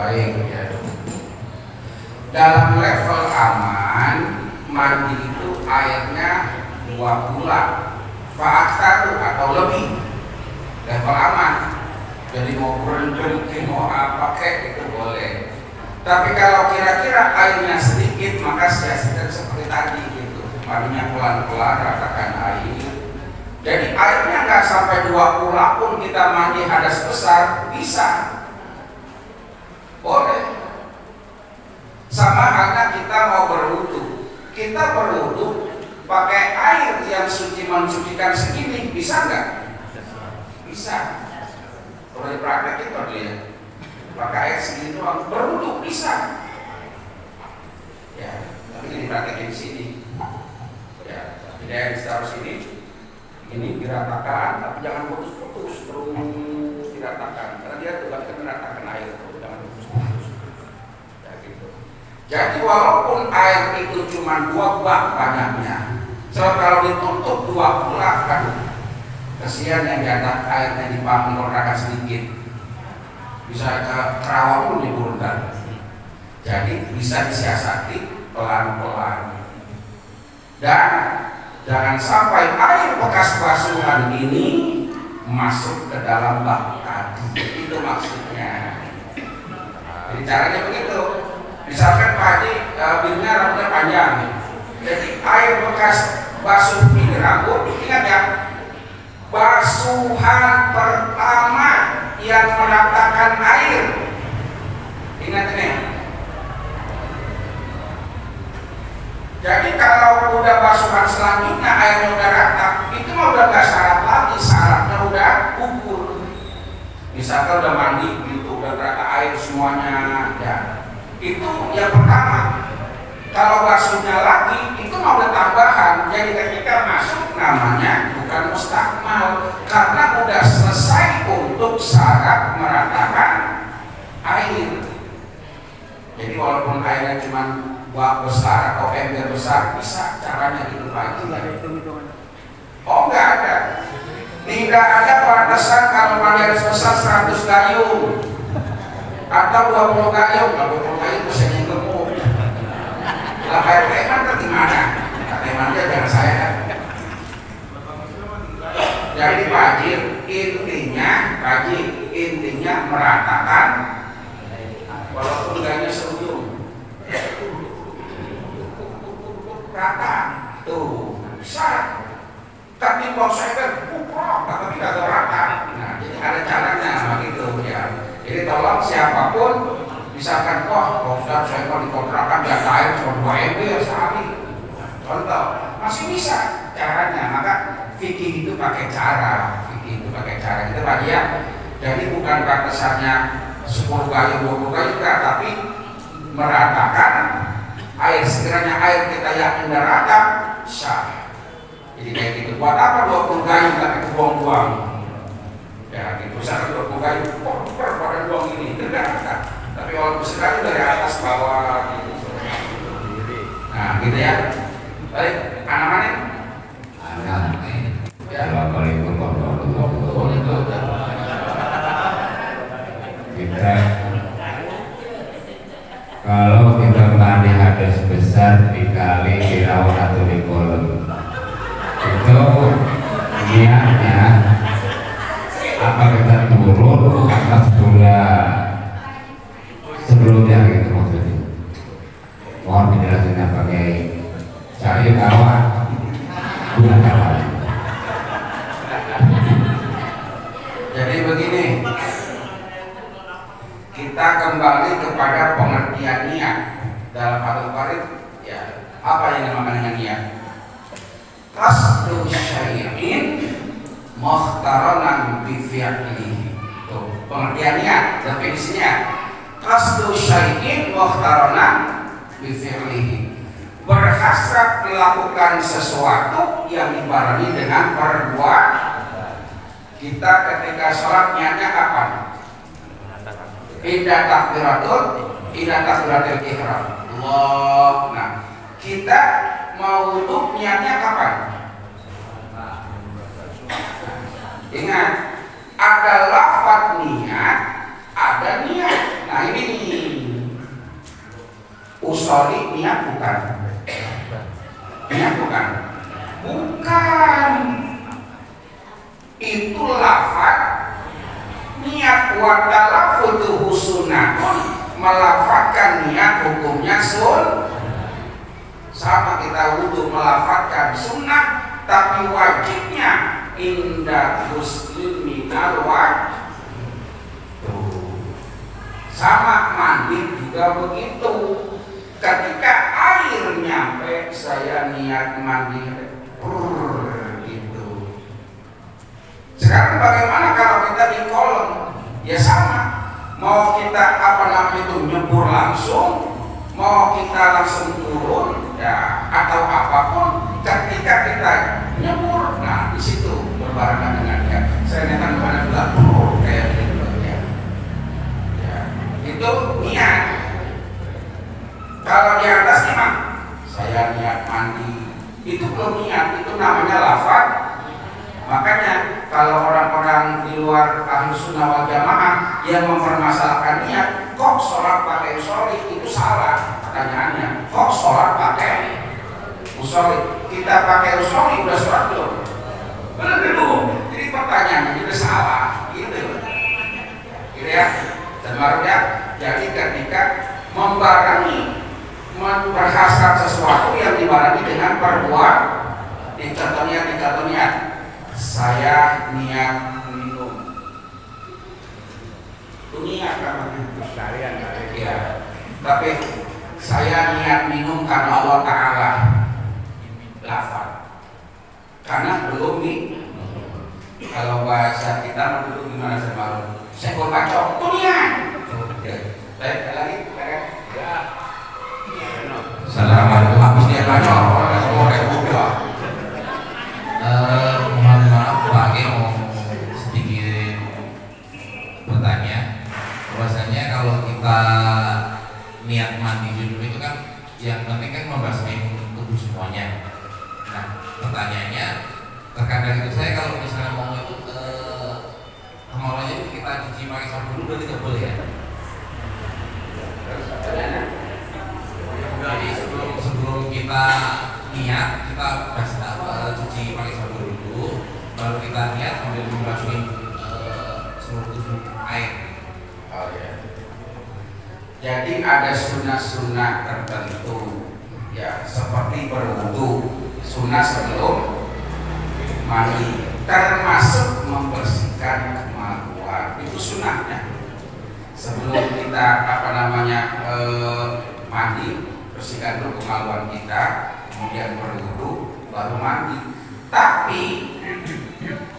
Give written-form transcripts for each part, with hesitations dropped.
Baik ya. Dalam level aman, mandi itu airnya 2 bulan, fa'aksar atau lebih. Level aman. Jadi mau berendam, mau apa kek itu boleh. Tapi kalau kira-kira airnya sedikit, maka siasatkan seperti tadi gitu. Mandinya pelan-pelan, ratakan air. Jadi airnya nggak sampai 2 bulan pun kita mandi hadas besar, bisa. Boleh. Sama halnya kita mau berwudu. Kita berwudu pakai air yang suci mensucikan segini, bisa nggak? Bisa. Kalau dipraktekin kalau ya, pakai air segini doang berwudu bisa. Ya, tapi ini dipraktekin di sini. Ya, tidak yang ditaruh sini. Ini diratakan, tapi jangan putus-putus, terus diratakan. Karena dia tugasnya meratakan air, jangan putus-putus. Ya gitu. Jadi walaupun air itu cuma 2 bak banyaknya, sebab kalau ditutup 2 bulan kan kesian yang jatah airnya dipanggil orang sedikit, bisa ke rawa pun diburunkan. Jadi bisa disiasati pelan-pelan. Dan jangan sampai air bekas basuhan ini masuk ke dalam bak tadi. Itu maksudnya. Jadi caranya begitu. Misalkan Pak Haji bibirnya rambutnya panjang, jadi air bekas basuh ini rambut, ingat ya, basuhan pertama yang meratakan air. Ingat ini. Jadi kalau udah basuhan selanjutnya airnya udah rata, itu mah udah nggak syarat lagi, syaratnya udah gugur. Misalkan udah mandi gitu, udah rata air semuanya, ya itu yang pertama. Kalau basuhnya lagi, itu mau udah tambahan. Jadi ketika masuk namanya bukan mustakmal, karena udah selesai untuk syarat meratakan air. Jadi walaupun airnya cuma bak besar atau ember besar, bisa caranya gitu lagi. Oh enggak ada. Tidak ada batasan kalau mandi air sebesar 100 gayung atau 20 gayung. Kalau 20 gayung bisa gemuk. Lah kayak teman kan gimana? Temannya jangan saya. Jadi Pak Haji, intinya meratakan walaupun gayungnya seujung. Rata tuh bisa, tapi kalau saya kan kuprok tapi nggak tahu rata. Nah, jadi ada caranya begitu ya. Jadi tolong siapapun, misalkan kalau sudah saya mau dikontrakan ya air cuma 2 MB sehari, contoh masih bisa caranya. Maka fikih itu pakai cara, itu tadi ya. Jadi bukan batasannya 10 gayung 20 gayung enggak, tapi meratakan air. Sekiranya air kita yakin udah rata, sah. Jadi kayak gitu. Buat apa 20 gayung tapi buang-buang? Ya gitu. Misalkan 20 gayung, pada buang ini, tidak rata. Tapi walaupun sekali dari atas bawah gitu. Nah gitu ya. Baik, anak-anak. Ya. Assalamualaikum warahmatullahi wabarakatuh. Kita kalau kita mandi hadas besar dikali dirawat atau di kolam, itu niatnya apa kita turun atas bola sebelumnya gitu maksudnya. Mohon penjelasannya pakai cari kawan bukan kawan. Jadi begini, kita kembali kepada pengertian niat dalam Fathul Qorib. Ya, apa yang dinamakan dengan niat? Qasdu syai'in muhtaranan bi fi'lihi. Tuh, pengertian niat, definisinya. Qasdu syai'in muhtaranan bi fi'lihi. Berhasrat melakukan sesuatu yang dibarengi dengan perbuatan. Kita ketika sholat niatnya kapan? Indah takbiratul ihram. Allah. Nah, kita mau wudu niatnya kapan? Ingat, ada lafaz niat, ada niat. Nah ini nih usoli niat bukan? Niat bukan? Bukan. Itu lafaz niat wa talaffuzuhu sunnatun, melafazkan niat hukumnya sama kita wudhu melafazkan sunnah, tapi wajibnya inda muslimin al-wajib. Sama mandi juga begitu. Ketika air nyampe saya niat mandi gitu. Sekarang bagaimana kalau kita di kolam? Ya sama. Mau kita nyebur langsung, mau kita langsung turun, ya atau apapun, ketika kita nyebur, nah di situ berbarengan dengan ya. Saya netan kepada bilang, kayak gitu ya. Itu niat. Kalau di atasnya mah saya niat mandi, itu belum niat, itu namanya lafaz. Makanya kalau orang-orang di luar ahlu sunnah wal jamaah yang mempermasalahkan niat, kok sholat pakai usoli, itu salah pertanyaannya. Kok sholat pakai usoli? Kita pakai usoli udah sholat belum? Belum. Jadi pertanyaannya itu salah, gitu ya. Dan baru ya, jadi ketika membarengi berhasrat sesuatu yang dibarengi dengan perbuatan, di contoh niat, saya niat minum, itu niat kan? Ya. Tapi saya niat minum karena Allah Ta'ala, lafaz, karena belum nih. Kalau bahasa kita dulu gimana saya malu? Saya mau kacau, itu niat. Baik, lagi, ya. Assalamualaikum. Habis dia kacau, orang semua kayak buka. Mohon maaf Pak Age, mau sedikit bertanya. Bahwasanya kalau kita niat mandi junub itu kan yang penting kan membasmi tubuh semuanya. Nah, pertanyaannya terkadang itu saya kalau misalnya mau itu kemaluannya itu kita cuci pakai sabun dulu, berarti nggak boleh ya? Jadi sebelum kita niat, kita cuci pakai sabun dulu, baru kita niat sambil membasuh seluruh tubuh air. Oh ya. Jadi ada sunnah-sunnah tertentu, ya seperti berwudu, sunnah sebelum mandi, termasuk membersihkan kemaluan, itu sunnahnya. Sebelum kita mandi, bersihkan dulu kemaluan kita, kemudian berwudu, baru mandi. Tapi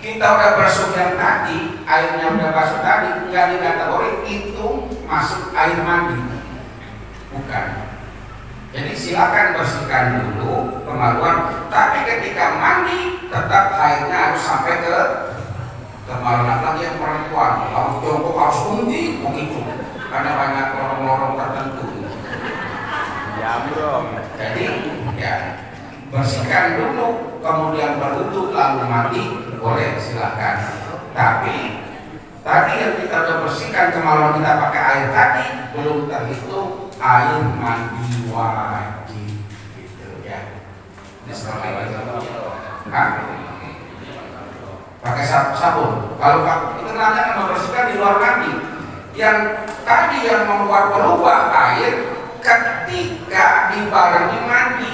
kita udah basuh yang tadi, airnya udah basuh tadi, nggak dikategori itu masuk air mandi, bukan. Jadi silakan bersihkan dulu kemaluan, tapi ketika mandi tetap airnya harus sampai ke kemaluan. Apalagi yang perempuan, harus jongkok, harus tinggi begitu, karena banyak lorong-lorong tertentu. Jadi ya bersihkan dulu, kemudian berwudu, lalu mandi, boleh silakan. Tapi tadi yang kita udah bersihkan kemaluan kita pakai air tadi belum terhitung air mandi wajib, gitu ya. Ini seperti itu. Pakai sabun. Kalau itu namanya kan membersihkan di luar mandi. Yang tadi yang membuat berubah air ketika dibarengi mandi.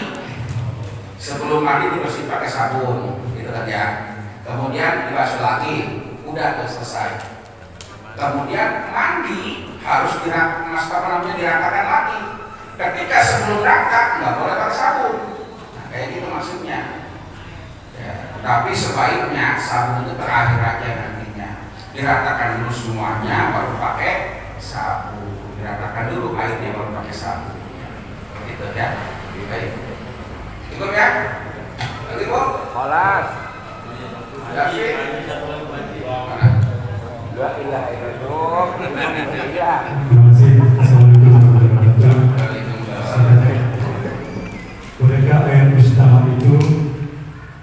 Sebelum mandi dibersih pakai sabun, gitu kan ya. Kemudian dibasuh lagi, udah selesai. Kemudian mandi harus diratakan lagi. Ketika sebelum rata nggak boleh pakai sabun. Nah, kayak gitu maksudnya. Ya, tapi sebaiknya sabun itu terakhir aja nantinya. Diratakan dulu semuanya, baru pakai sabun. Diratakan dulu airnya, baru pakai sabun. Gitu ya. Baik. Cukup ya? Lagi Bu? Sholat. Yasin? Mana? La ilaha illallah. Iya. Terima kasih. Assalamualaikum warahmatullahi wabarakatuh. Bolehkah air mustahab itu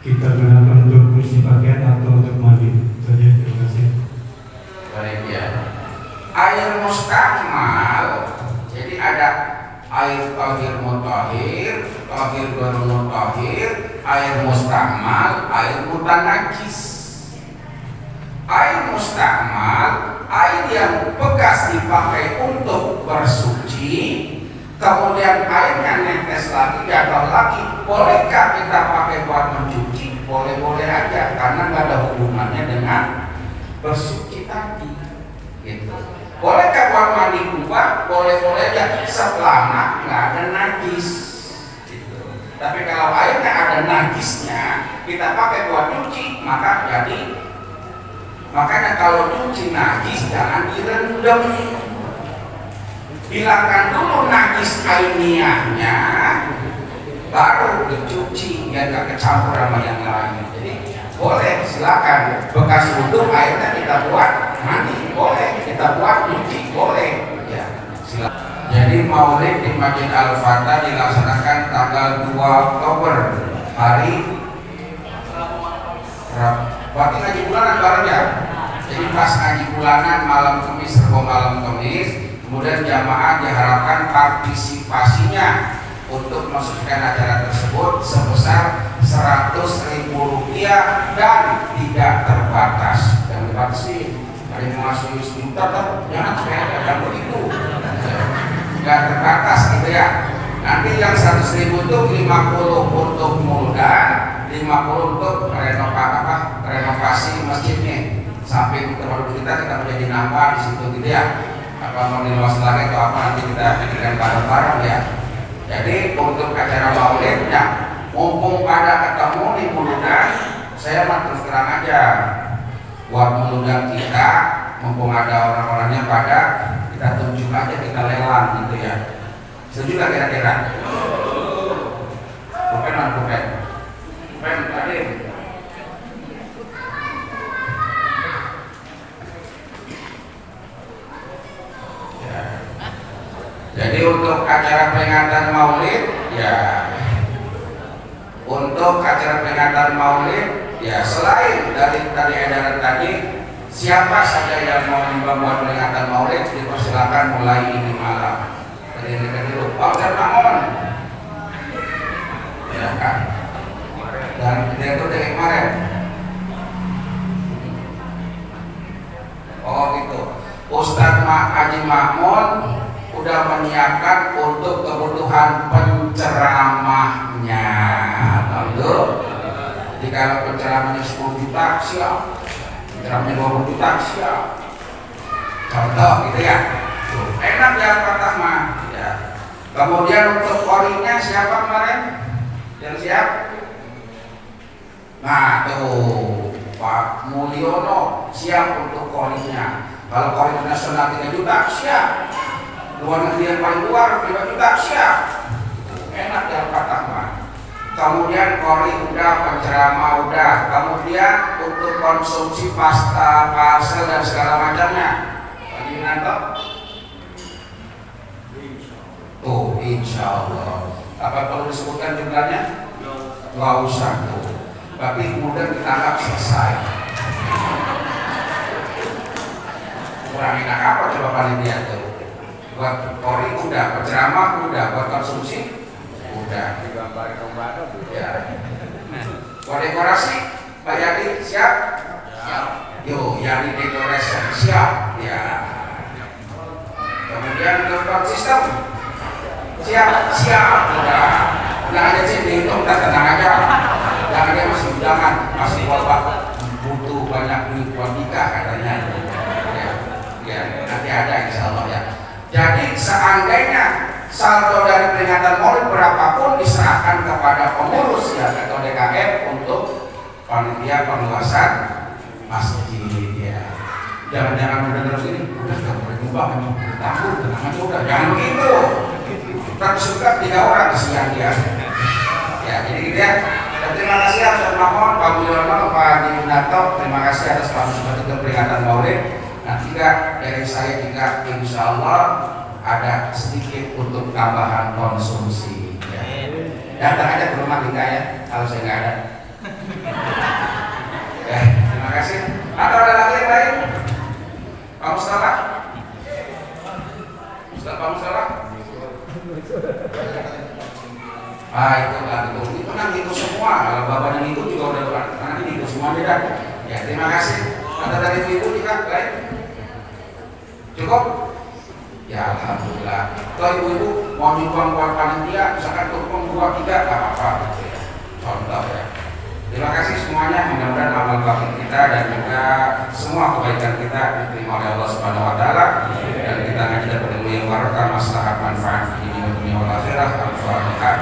kita gunakan untuk cuci pakaian atau untuk mandi? Saja, terima kasih. Baik ya. Air mustakmal, jadi ada air tahir urutan najis. Air mustakmal, air yang bekas dipakai untuk bersuci, kemudian airnya netes lagi, jatuh lagi, bolehkah kita pakai buat mencuci? Boleh-boleh aja, karena nggak ada hubungannya dengan bersuci tadi. Gitu. Bolehkah buat mandi kubah? Boleh-boleh aja, selama nggak ada najis. Gitu. Tapi kalau airnya ada najisnya, kita pakai buat cuci, maka jadi. Makanya kalau cuci najis jangan direndam, hilangkan dulu najis ainiahnya, baru dicuci biar gak kecampur sama yang lain. Jadi boleh, silakan. Bekas wudhu airnya kita buat mandi, boleh. Kita buat cuci, boleh. Ya, silakan. Jadi Maulid di Masjid Al-Fatah dilaksanakan tanggal 2 Oktober, hari Berarti ngaji bulanan bareng ya. Jadi pas ngaji bulanan malam Kamis, Rebo malam Kamis, kemudian jamaah diharapkan partisipasinya untuk memasukkan acara tersebut sebesar Rp100.000 dan tidak terbatas. Dan dibatasi ada yang masuk juta, jangan kayak ada begitu. Nggak terbatas gitu ya. Nanti yang 100.000 itu 50 untuk muldan, 50 untuk renovasi masjidnya. Sampai tempat kita menjadi nambah di situ gitu ya. Apa mau diluas lagi atau apa nanti kita berikan bareng-bareng ya. Jadi untuk acara Maulid ya, mumpung pada ketemu di muldan, saya mah terus terang aja buat muldan kita, mumpung ada orang-orangnya pada, kita tunjuk aja, kita lelang gitu ya. Setuju gak kira-kira? Bukan tadi. Jadi untuk acara peringatan Maulid ya, untuk acara peringatan Maulid ya, selain dari tadi edaran tadi, siapa saja yang mau membuat peringatan Maulid dipersilakan mulai ini malam. Tadi dulu Pak Ustaz Mangun ya kan, dan direktur dari kemarin. Oh gitu, Ustaz Haji Makmun udah menyiapkan untuk kebutuhan penceramahnya. Lalu, jadi kalau penceramahnya 10 juta siap, penceramahnya 20 juta siap. Contoh gitu ya. Tuh, enak ya Pak mah. Ya. Kemudian untuk korinya siapa kemarin yang siap? Nah tuh Pak Mulyono siap untuk korinya. Kalau kori nasional 3 juta siap. Luar negeri yang paling luar 5 juta siap. Enak ya Pak mah. Kemudian kori udah, penceramah udah, kemudian untuk konsumsi pasta, parcel dan segala macamnya. Lagi nantep? Tuh, insya Allah. Apa perlu disebutkan jumlahnya? Nggak usah tuh. Tapi kemudian kita anggap selesai. Kurang enak apa coba panitia tuh? Buat kori udah, penceramah udah, buat konsumsi udah. Ya. Buat dekorasi, Pak Yadi siap? Siap. Yo, Yadi dekorasi siap. Ya. Kemudian untuk sistem siap, siap. Udah. Nggak ada sih dihitung, kita tenang aja. Jangan dia masih undangan, masih wabah, butuh banyak duit buat nikah katanya. Ya. Ya, nanti ada insya Allah ya. Jadi seandainya saldo dari peringatan Maulid berapapun diserahkan kepada pengurus ya atau DKM untuk panitia perluasan masjid ya. Jangan-jangan mendengar ini udah nggak boleh ngubah, takut tenang aja udah, jangan begitu. Tapi suka 3 orang kesian dia. Ya jadi gitu ya. Dan terima kasih atas Mahmud, Pak Mulyono, Pak Dindato, terima kasih atas partisipasi peringatan Maulid. Nah juga dari saya juga insya Allah ada sedikit untuk tambahan konsumsi ya. Datang aja ke rumah kita ya kalau saya nggak ada ya, terima kasih. Atau ada lagi yang lain? Pak Mustafa? Pak Mustafa? Ah itu lah, itu kan itu semua. Kalau bapaknya itu juga udah karena itu semua. Semuanya dah. Ya, terima kasih. Ada dari ibu juga, baik. Cukup? Ya, alhamdulillah. Kalau ibu-ibu mau nyumbang buat panitia, misalkan tumpeng 2, 3, nggak apa-apa gitu ya. Contoh ya. Terima kasih semuanya, mudah-mudahan amal baik kita dan juga semua kebaikan kita diterima oleh Allah Subhanahu wa taala dan kita ngaji dapat ilmu yang barokah, maslahat, manfaat di dunia wal akhirah. Al-Fatihah.